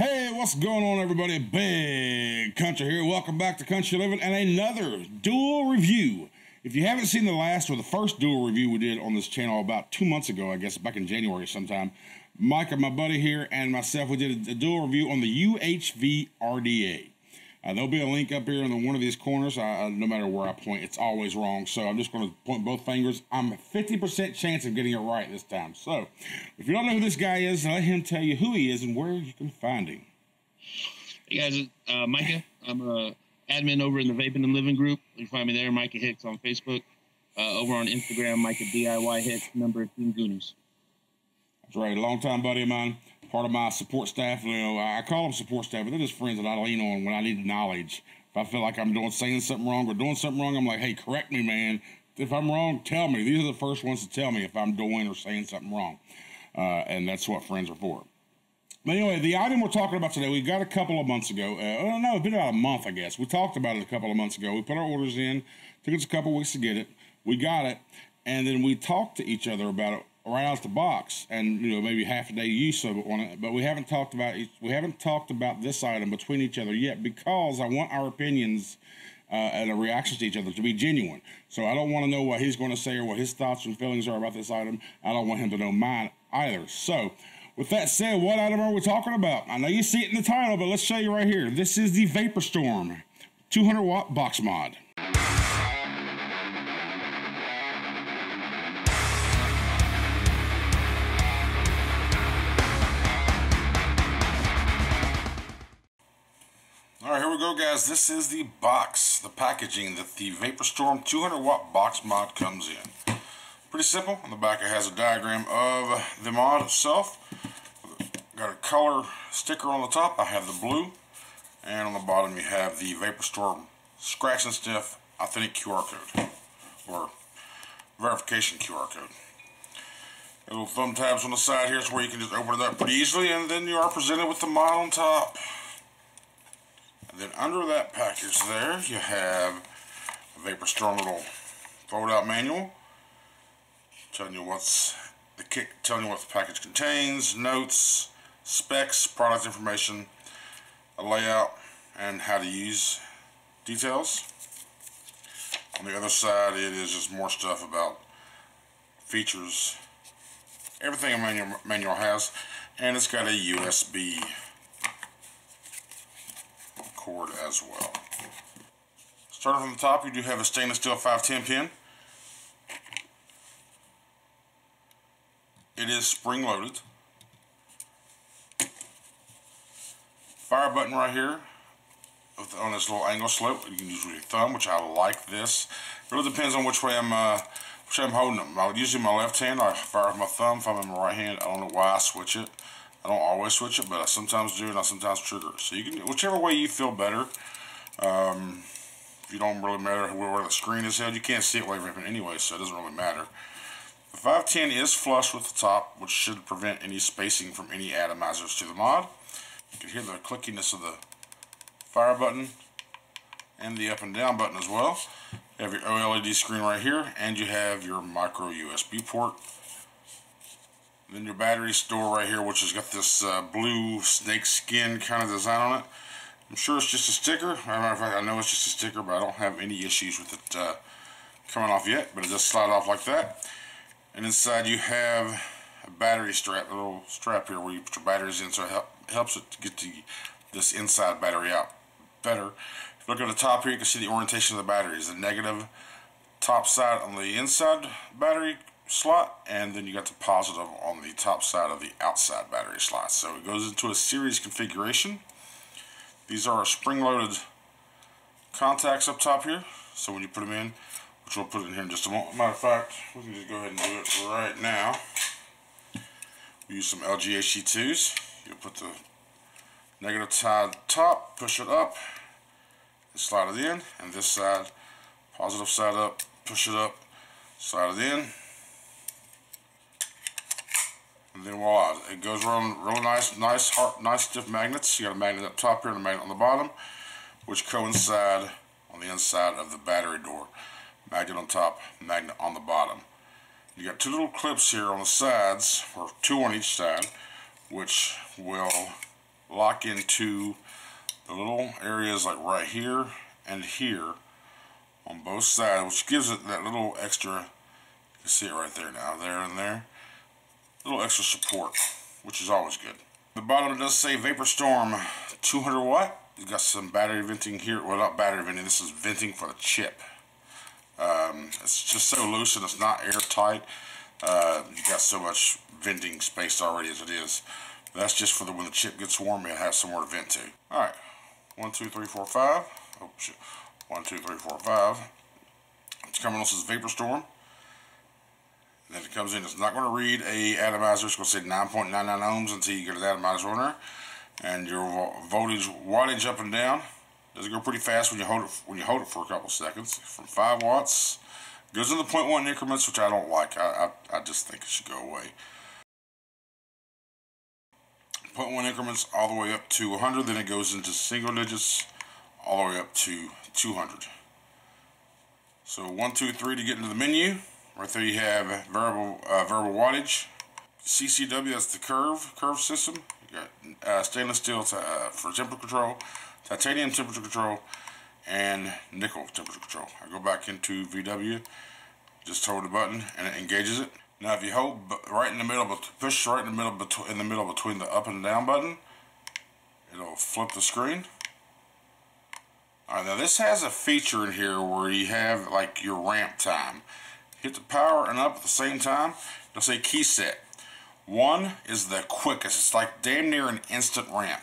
Hey, what's going on, everybody? Big Country here. Welcome back to Country Living and another dual review. If you haven't seen the last or the first dual review we did on this channel about 2 months ago, I guess back in January sometime, Micah, my buddy here, and myself, we did a dual review on the UHV RDA. There'll be a link up here in one of these corners. No matter where I point, it's always wrong. So I'm just going to point both fingers. I'm a 50% chance of getting it right this time. So if you don't know who this guy is, let him tell you who he is and where you can find him. Hey guys, Micah. I'm a admin over in the Vapin and Livin group. You can find me there, Micah Hicks on Facebook. Over on Instagram, Micah DIY Hicks, member of Team Goonies. That's right, a long-time buddy of mine, part of my support staff. You know, I call them support staff, but they're just friends that I lean on when I need knowledge. If I feel like I'm saying something wrong or doing something wrong, I'm like, hey, correct me, man. If I'm wrong, tell me. These are the first ones to tell me if I'm doing or saying something wrong. And that's what friends are for. But anyway, the item we're talking about today, we got a couple of months ago. No, it's been about a month, I guess. We talked about it a couple of months ago. We put our orders in. Took us a couple of weeks to get it. We got it. And then we talked to each other about it right out the box, and maybe half a day use of it on it, but we haven't talked about this item between each other yet, because I want our opinions and our reactions to each other to be genuine. So I don't want to know what he's going to say or what his thoughts and feelings are about this item. I don't want him to know mine either. So with that said, what item are we talking about? I know you see it in the title, but let's show you right here. This is the VaporStorm 200W box mod. Alright, here we go, guys. This is the box, the packaging that the VaporStorm 200W box mod comes in. Pretty simple. On the back it has a diagram of the mod itself. Got a color sticker on the top. I have the blue. And on the bottom you have the VaporStorm scratch and sniff authentic QR code, or verification QR code. Little thumb tabs on the side here, so where you can just open it up pretty easily, and then you are presented with the mod on top. And then under that package there, you have a VaporStorm little fold-out manual telling you what the package contains, notes, specs, product information, a layout, and how to use details. On the other side, it is just more stuff about features, everything a manual has, and it's got a USB cord as well. Starting from the top, you do have a stainless steel 510 pin. It is spring loaded. Fire button right here on this little angle slope. You can use with your thumb, which I like this. It really depends on which way I'm holding them. I would use it in my left hand. I fire with my thumb. If I'm in my right hand, I don't know why I switch it. I don't always switch it, but I sometimes do, and I sometimes trigger it. So you can, whichever way you feel better. If you don't really matter where the screen is held, you can't see it while you're vaping anyway, so it doesn't really matter. The 510 is flush with the top, which should prevent any spacing from any atomizers to the mod. You can hear the clickiness of the fire button and the up and down button as well. You have your OLED screen right here, and you have your micro USB port. Then your battery store right here, which has got this blue snake skin kind of design on it. I'm sure it's just a sticker. As a matter of fact, I know it's just a sticker, but I don't have any issues with it coming off yet. But it does slide off like that. And inside you have a battery strap, a little strap here where you put your batteries in, so it helps it to get this inside battery out better. If you look at the top here, you can see the orientation of the batteries. The negative top side on the inside battery slot, and then you got the positive on the top side of the outside battery slot. So it goes into a series configuration. These are spring-loaded contacts up top here, so when you put them in, which we'll put in here in just a moment. Matter of fact, we can just go ahead and do it right now. We use some LG HC2s. You'll put the negative side top, push it up, and slide it in, and this side, positive side up, push it up, slide it in. And then voila, it goes around really nice stiff magnets. You got a magnet up top here and a magnet on the bottom, which coincide on the inside of the battery door. Magnet on top, magnet on the bottom. You got two little clips here on the sides, or two on each side, which will lock into the little areas like right here and here on both sides, which gives it that little extra, you can see it right there now, there and there, little extra support, which is always good. The bottom, it does say VaporStorm 200w. You got some battery venting here. Well, not battery venting, this is venting for the chip. It's just so loose and it's not airtight. You got so much venting space already as it is. That's just for when the chip gets warm, it has somewhere to vent to. Alright, 1, 2, 3, 4, 5. Oh, shit. 1, 2, 3, 4, 5. It's coming on, says VaporStorm. Then it comes in, it's not going to read a atomizer. It's going to say 9.99 ohms until you get an atomizer on there. And your voltage, wattage up and down. Does it go pretty fast when you hold it for a couple seconds. From 5 watts, goes into 0.1 increments, which I don't like. I just think it should go away. 0.1 increments all the way up to 100, then it goes into single digits all the way up to 200. So 1, 2, 3 to get into the menu. Right there you have variable wattage. CCW, that's the curve system. You got stainless steel for temperature control, titanium temperature control, and nickel temperature control. I go back into VW, just hold the button and it engages it. Now if you hold right in the middle, push right in the middle between the up and down button, it'll flip the screen. Alright, now this has a feature in here where you have like your ramp time. Hit the power and up at the same time, it'll say key set. 1 is the quickest, it's like damn near an instant ramp.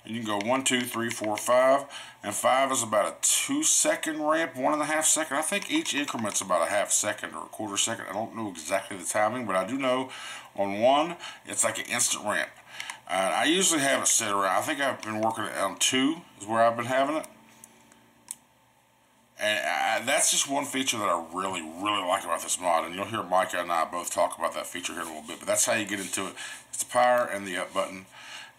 And you can go 1, 2, 3, 4, 5, and 5 is about a 2-second ramp, 1.5 second. I think each increment's about a half second or a quarter second. I don't know exactly the timing, but I do know on 1, it's like an instant ramp. I usually have it set around, I think I've been working it on 2 is where I've been having it. And that's just one feature that I really, really like about this mod. And you'll hear Micah and I both talk about that feature here in a little bit. But that's how you get into it. It's the power and the up button.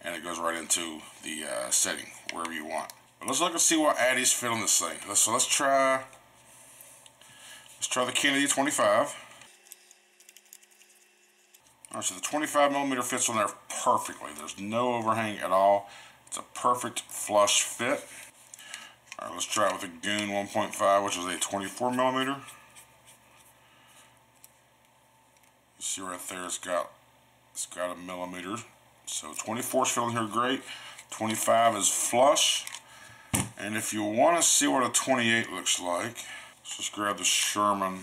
And it goes right into the setting, wherever you want. But let's look and see what Addies fit on this thing. So let's try the Kennedy 25. Alright, so the 25mm fits on there perfectly. There's no overhang at all. It's a perfect flush fit. Alright, let's try it with the Goon 1.5, which is a 24mm. You see right there, it's got a millimeter. So 24 is feeling here great. 25 is flush. And if you want to see what a 28 looks like, let's just grab the Sherman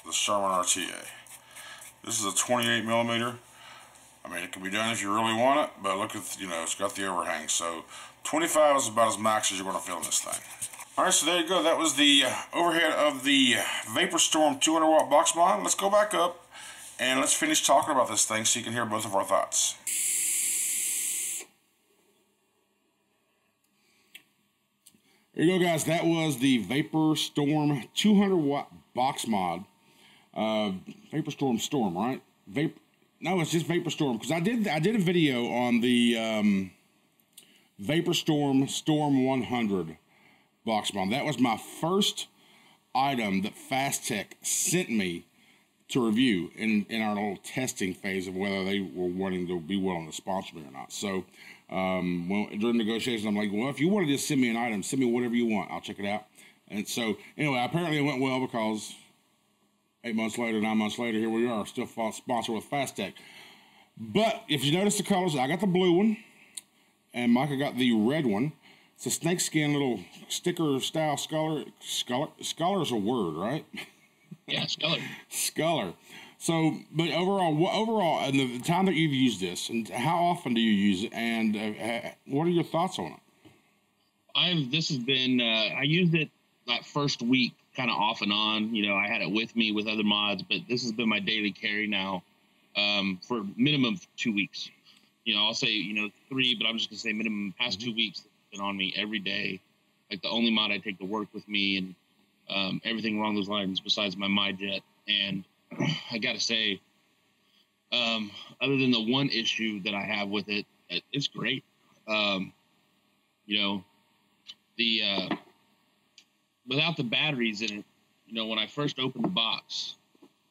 RTA. This is a 28mm. I mean, it can be done if you really want it, but look at, it's got the overhang. So 25 is about as max as you're going to feel in this thing. Alright, so there you go. That was the overhead of the VaporStorm 200W box mod. Let's go back up and let's finish talking about this thing so you can hear both of our thoughts. There you go, guys. That was the VaporStorm 200W box mod. VaporStorm Storm, right? No, it's just VaporStorm, because I did a video on the VaporStorm Storm 100 box mod. That was my first item that FastTech sent me to review in our little testing phase of whether they were wanting to be willing to sponsor me or not. So during negotiations, I'm like, well, if you want to just send me an item, send me whatever you want. I'll check it out. And so anyway, apparently it went well, because 8 months later, 9 months later, here we are, still sponsored with FastTech. But if you notice the colors, I got the blue one, and Micah got the red one. It's a snakeskin little sticker style sculler. Sculler is a word, right? Yeah, sculler. Sculler. So, but overall, in the time that you've used this, and how often do you use it, and what are your thoughts on it? This has been, I used it that first week, kind of off and on. I had it with me with other mods, but this has been my daily carry now for minimum 2 weeks. I'll say 3, but I'm just gonna say minimum past 2 weeks. It's been on me every day, like the only mod I take to work with me, and everything along those lines besides my MyJet. And I gotta say, other than the one issue that I have with it, it's great. Without the batteries in it, when I first opened the box,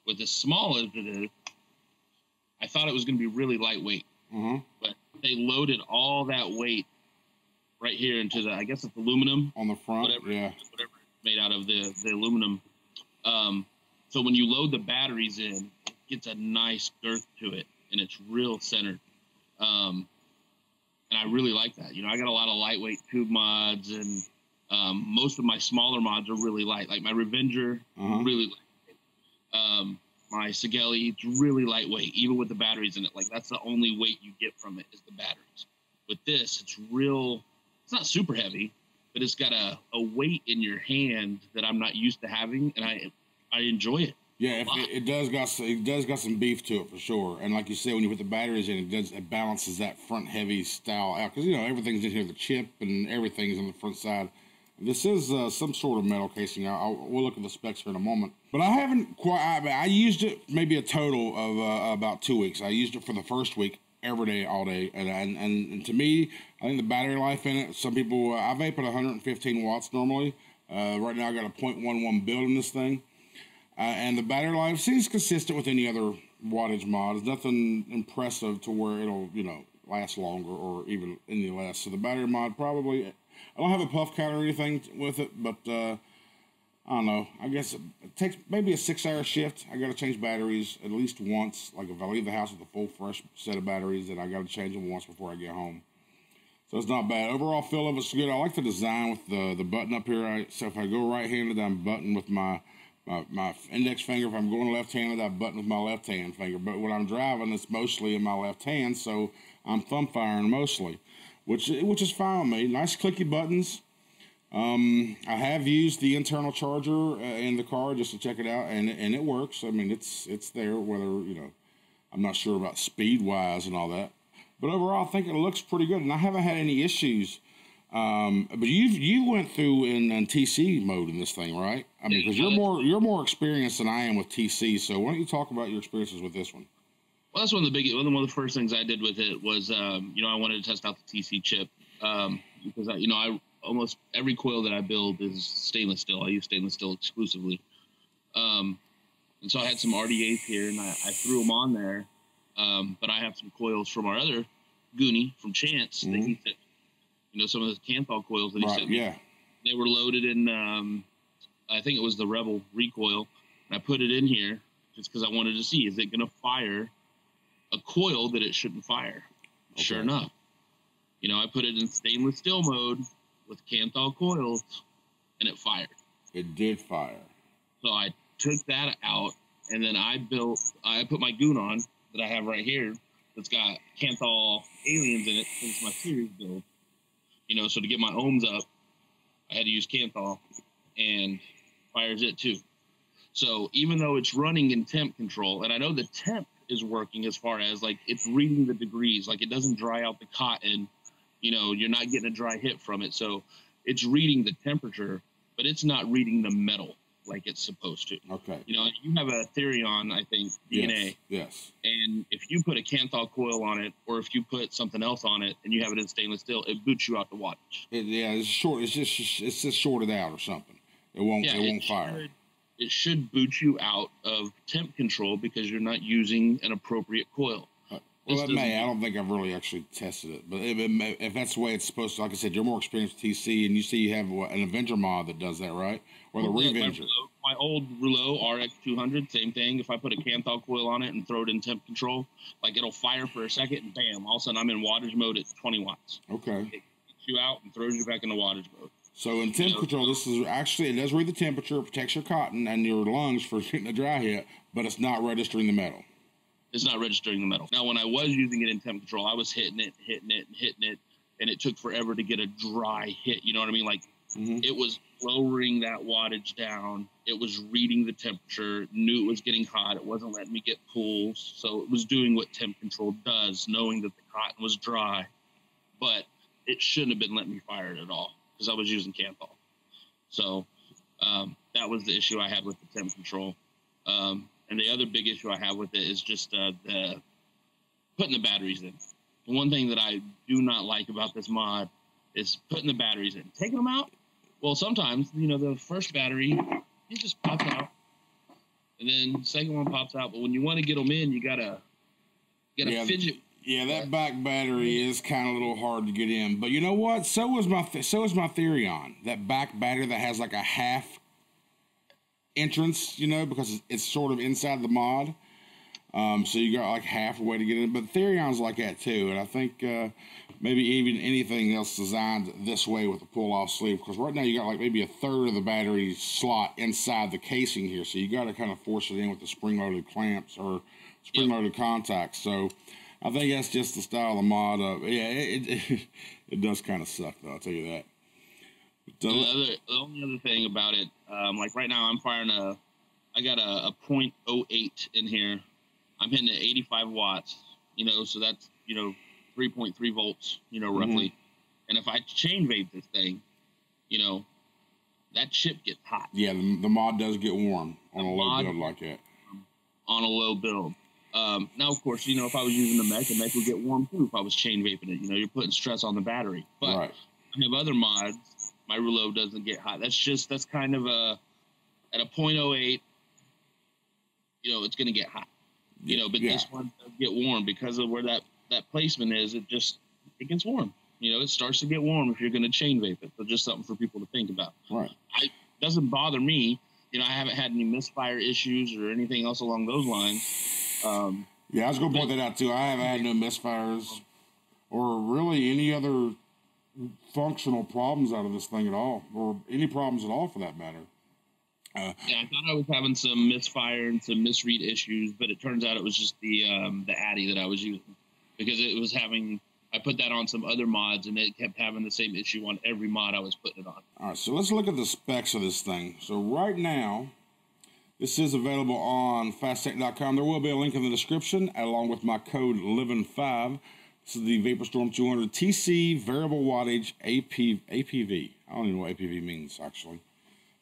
with as small as it is, I thought it was going to be really lightweight. Mm-hmm. But they loaded all that weight right here into the, I guess it's aluminum on the front, whatever it's made out of the aluminum. So when you load the batteries in, it gets a nice girth to it, and it's real centered. And I really like that. You know, I got a lot of lightweight tube mods, and most of my smaller mods are really light. Like my Revenger, really light. My Sigelli, it's really lightweight, even with the batteries in it. Like that's the only weight you get from it is the batteries. With this, it's real. It's not super heavy, but it's got a weight in your hand that I'm not used to having, and I enjoy it. Yeah, it does got some beef to it for sure. And like you said, when you put the batteries in, it balances that front heavy style out, because you know everything's in here, the chip and everything's on the front side. This is some sort of metal casing. We'll look at the specs here in a moment. But I haven't quite. I used it maybe a total of about 2 weeks. I used it for the first week every day, all day, and to me, I think the battery life in it. Some people, I vape at 115 watts normally. Right now, I got a 0.11 build in this thing. And the battery life seems consistent with any other wattage mod. It's nothing impressive to where it'll, you know, last longer or even any less. So the battery mod probably, I don't have a puff count or anything with it, but I don't know. I guess it takes maybe a 6-hour shift. I got to change batteries at least once. Like if I leave the house with a full fresh set of batteries, then I got to change them once before I get home. So it's not bad. Overall feel of it's good. I like the design with the button up here. So if I go right-handed, I'm button with my index finger. If I'm going left-handed, I button with my left-hand finger. But when I'm driving, it's mostly in my left hand, so I'm thumb firing mostly, which is fine with me. Nice clicky buttons. I have used the internal charger in the car just to check it out, and it works. I mean, it's there. Whether, you know, I'm not sure about speed-wise and all that, but overall, I think it looks pretty good, and I haven't had any issues. But you went through in TC mode in this thing, right? I mean, because you're more experienced than I am with TC. So why don't you talk about your experiences with this one? Well, that's one of the first things I did with it was, you know, I wanted to test out the TC chip because I almost every coil that I build is stainless steel. I use stainless steel exclusively, and so I had some RDAs here, and I threw them on there. But I have some coils from our other Goonie from Chance that he said. You know, some of the Canthal coils that he sent me. Yeah. They were loaded in, I think it was the Rebel recoil. And I put it in here just because I wanted to see, is it going to fire a coil that it shouldn't fire? Okay. Sure enough. You know, I put it in stainless steel mode with Canthal coils, and it fired. It did fire. So I took that out, and then I put my Goon on that I have right here that's got Canthal aliens in it because it's my series build. You know, so to get my ohms up, I had to use Canthal, and fires it too. So even though it's running in temp control, and I know the temp is working as far as like it's reading the degrees, like it doesn't dry out the cotton, you know, you're not getting a dry hit from it. So it's reading the temperature, but it's not reading the metal like it's supposed to. Okay. You know, you have a Therion, I think, DNA. Yes. And if you put a Canthal coil on it, or if you put something else on it, and you have it in stainless steel, it boots you out the wattage. It's short. It's just shorted out or something. It won't fire. It should boot you out of temp control because you're not using an appropriate coil. Well, it may. I don't think I've really actually tested it. But if that's the way it's supposed to, like I said, you're more experienced with TC, and you see you have an Avenger mod that does that, right? Or the Revenger. My old Rouleau RX200, same thing. If I put a Canthal coil on it and throw it in temp control, like it'll fire for a second, and bam, all of a sudden I'm in wattage mode at 20 watts. Okay. It kicks you out and throws you back into wattage mode. So in temp control, this is actually, it does read the temperature, protects your cotton and your lungs for getting a dry hit, but it's not registering the metal. It's not registering the metal. Now, when I was using it in temp control, I was hitting it, and it took forever to get a dry hit. You know what I mean? Like, it was lowering that wattage down. It was reading the temperature, knew it was getting hot. It wasn't letting me get pulls. So it was doing what temp control does, knowing that the cotton was dry. But it shouldn't have been letting me fire it at all because I was using Canthal. So that was the issue I had with the temp control. And the other big issue I have with it is just the putting the batteries in. The one thing that I do not like about this mod is putting the batteries in. Taking them out, well, sometimes, you know, the first battery, it just pops out. And then the second one pops out. But when you want to get them in, you gotta fidget. Yeah, that back battery is kind of a little hard to get in, but you know what? So is my theory on that back battery that has like a half entrance, you know, because it's sort of inside the mod. So you got like half a way to get in, but Therion's like that too, and I think maybe even anything else designed this way with a pull-off sleeve, because right now you got like maybe a third of the battery slot inside the casing here, so you got to kind of force it in with the spring-loaded clamps or spring-loaded contacts. So I think that's just the style of the mod. Yeah, it does kind of suck though, I'll tell you that. The only other thing about it, like right now I'm firing I got a 0.08 in here. I'm hitting at 85 watts, you know, so that's, you know, 3.3 volts, you know, roughly. And if I chain vape this thing, you know, that chip gets hot. Yeah, the mod does get warm on a low build like that. On a low build. Now, of course, you know, if I was using the mech would get warm too if I was chain vaping it. You know, you're putting stress on the battery. But I have other mods. My rouleau doesn't get hot. That's kind of at a 0.08, you know, it's going to get hot. You know, but this one does get warm because of where that placement is. It gets warm. You know, it starts to get warm if you're going to chain vape it. So just something for people to think about. Right. It doesn't bother me. You know, I haven't had any misfire issues or anything else along those lines. Yeah, I was going to point that out too. I haven't had no misfires or really any other functional problems out of this thing at all, or any problems at all for that matter. Yeah, I thought I was having some misfire and some misread issues, but it turns out it was just the Addy that I was using, because it was having. I put that on some other mods, and it kept having the same issue on every mod I was putting it on. All right, so let's look at the specs of this thing. So right now, this is available on FastTech.com. There will be a link in the description, along with my code LIVIN5. This is the VaporStorm 200 TC variable wattage APV. I don't even know what APV means, actually.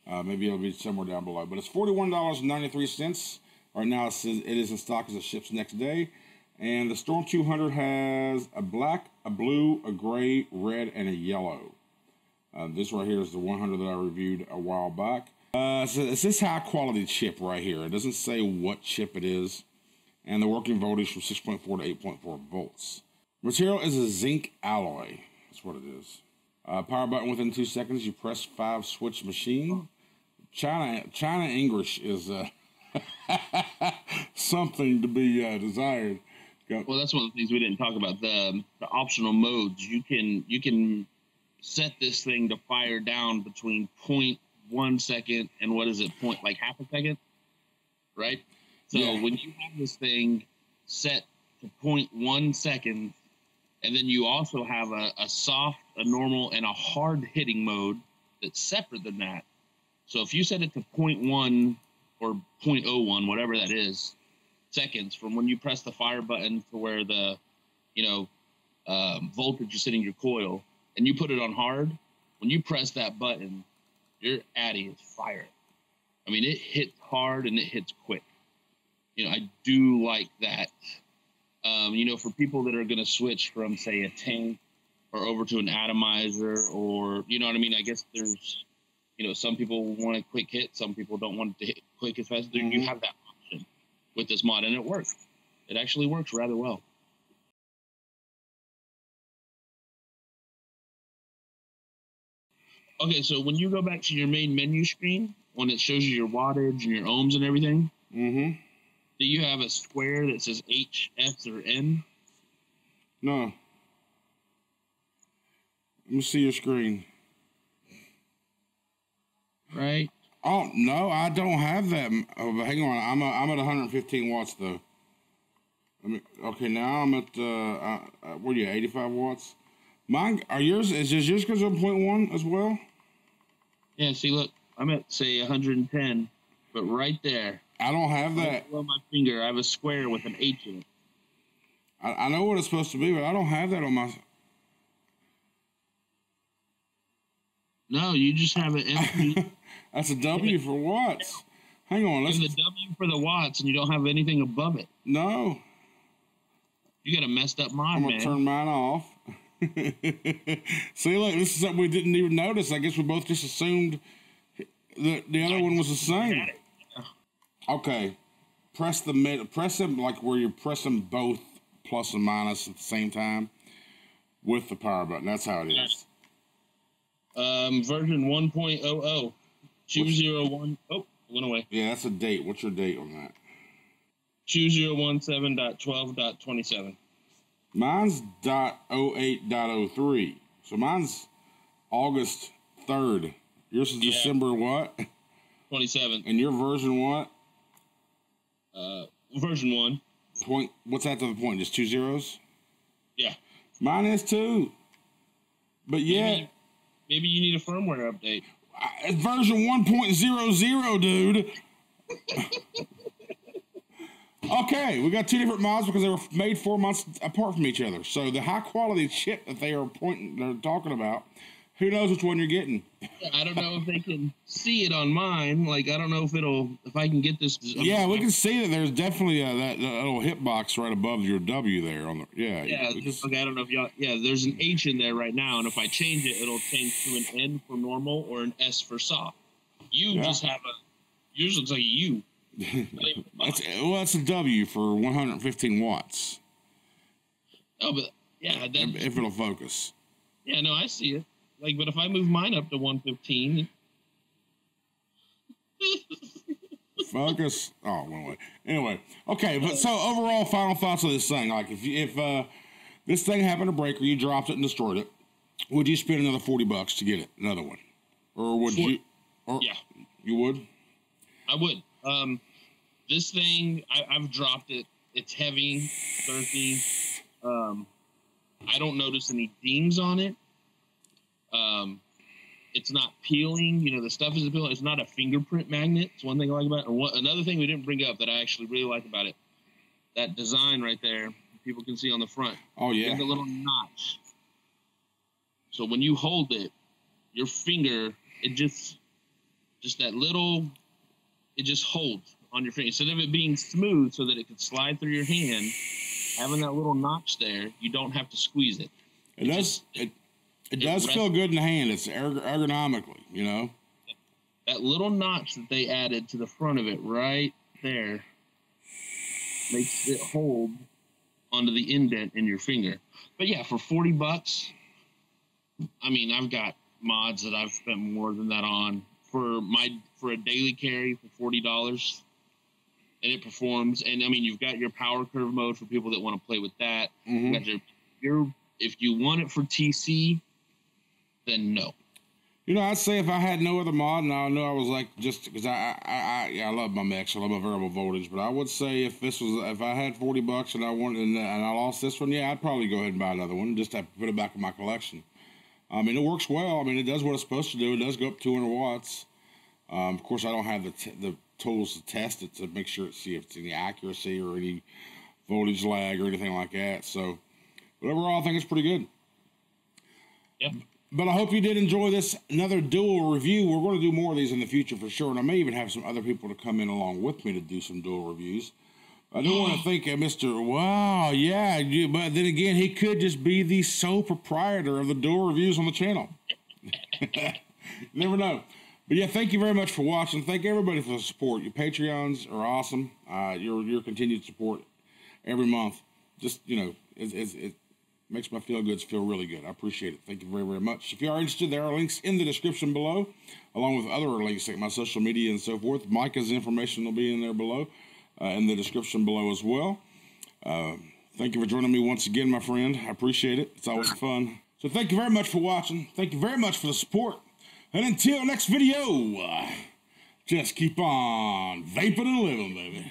Maybe it'll be somewhere down below. But it's $41.93. Right now it says it is in stock as it ships next day. And the Storm 200 has a black, a blue, a gray, red, and a yellow. This right here is the 100 that I reviewed a while back. So it's this high quality chip right here. It doesn't say what chip it is. And the working voltage from 6.4 to 8.4 volts. Material is a zinc alloy. That's what it is. Power button within 2 seconds. You press 5 switch machine. China English is something to be desired. Well, that's one of the things we didn't talk about. The optional modes. You can set this thing to fire down between 0.1 second and what is it, half a second, right? So when you have this thing set to 0.1 second, and then you also have a soft, a normal, and a hard hitting mode that's separate than that. So if you set it to 0.1 or 0.01, whatever that is, seconds from when you press the fire button to where the, voltage is hitting your coil, and you put it on hard, when you press that button, your Addy is firing. I mean, it hits hard and it hits quick. You know, I do like that. For people that are going to switch from, say, a tank or over to an atomizer, or, you know what I mean? I guess there's, some people want a quick hit. Some people don't want it to hit quick as fast. Mm-hmm. You have that option with this mod, and it works. It actually works rather well. Okay, so when you go back to your main menu screen, when it shows you your wattage and your ohms and everything, do you have a square that says H, S, or N? No. Let me see your screen. Right? Oh, no, I don't have that. Oh, but hang on. I'm at 115 watts, though. Okay, now I'm at, what are you, 85 watts? Mine, is yours goes up 0.1 as well? Yeah, see, look, I'm at, say, 110, but right there. I don't have that. Right below my finger, I have a square with an H in it. I know what it's supposed to be, but I don't have that on my... No, you just have an empty... That's a W for watts. Hang on. It's a W for the watts, and you don't have anything above it. No. You got a messed up mod, I'm going to turn mine off. See, look, this is something we didn't even notice. I guess we both just assumed that the other one was the same. Yeah. Okay. Press them like where you're pressing both plus and minus at the same time with the power button. That's how it is. Version 1.00. 201. Oh, it went away. Yeah, that's a date. What's your date on that? 2017.12.27. Mine's .08.03. So mine's August 3rd. Yours is December what? 27. And your version what? Version 1. Point. What's after the point? Just 2 zeros? Yeah. Mine is too. But yeah. Maybe you need a firmware update. It's version 1.00, dude. Okay, we got 2 different mods because they were made 4 months apart from each other. So the high quality chip that they're talking about, who knows which one you're getting? I don't know if they can see it on mine. Like, I don't know if I can get this. Yeah, we can see that there's definitely that little hitbox right above your W there on the. Yeah. Yeah, okay, I don't know if y'all. Yeah, there's an H in there right now, and if I change it, it'll change to an N for normal or an S for soft. You just have yours looks like a U. That's a W for 115 watts. Oh, but yeah, if it'll focus. Yeah, no, I see it. Like, but if I move mine up to 115, focus. Oh, one way. Anyway, okay. But so overall, final thoughts of this thing. Like, if this thing happened to break or you dropped it and destroyed it, would you spend another $40 to get it, another one, or would you? Or, yeah, you would. I would. This thing, I've dropped it. It's heavy, sturdy. I don't notice any dings on it. It's not peeling. You know, the stuff isn't peeling. It's not a fingerprint magnet. It's one thing I like about it. And another thing we didn't bring up that I actually really like about it, that design right there, people can see on the front. Oh, yeah. There's a little notch. So when you hold it, your finger, it just that little, it just holds on your finger. Instead of it being smooth so that it could slide through your hand, having that little notch there, you don't have to squeeze it. It does feel good in the hand. It's ergonomically, you know. That little notch that they added to the front of it right there makes it hold onto the indent in your finger. But yeah, for $40, I mean, I've got mods that I've spent more than that on for a daily carry for $40, and it performs. And I mean, you've got your power curve mode for people that want to play with that. Mm-hmm. You got if you want it for TC, then no. You know, I'd say if I had no other mod, and I know I was like, just because I love my mix, I love my variable voltage, but I would say if I had $40 and I wanted and I lost this one, yeah, I'd probably go ahead and buy another one just to put it back in my collection. I mean, it works well. I mean, it does what it's supposed to do. It does go up 200 watts. Of course, I don't have the tools to test it to make sure see if it's any accuracy or any voltage lag or anything like that. So, but overall, I think it's pretty good. Yeah. But I hope you did enjoy this, another dual review. We're going to do more of these in the future for sure, and I may even have some other people to come in along with me to do some dual reviews. I do want to thank Mr. Wow, yeah, but then again, he could just be the sole proprietor of the dual reviews on the channel. Never know. But yeah, thank you very much for watching. Thank everybody for the support. Your Patreons are awesome. Your continued support every month, just, you know, it makes my feel goods feel really good. I appreciate it. Thank you very, very much. If you are interested, there are links in the description below, along with other links like my social media and so forth. Micah's information will be in there below, in the description below as well. Thank you for joining me once again, my friend. I appreciate it. It's always fun. So thank you very much for watching. Thank you very much for the support. And until next video, just keep on vaping and living, baby.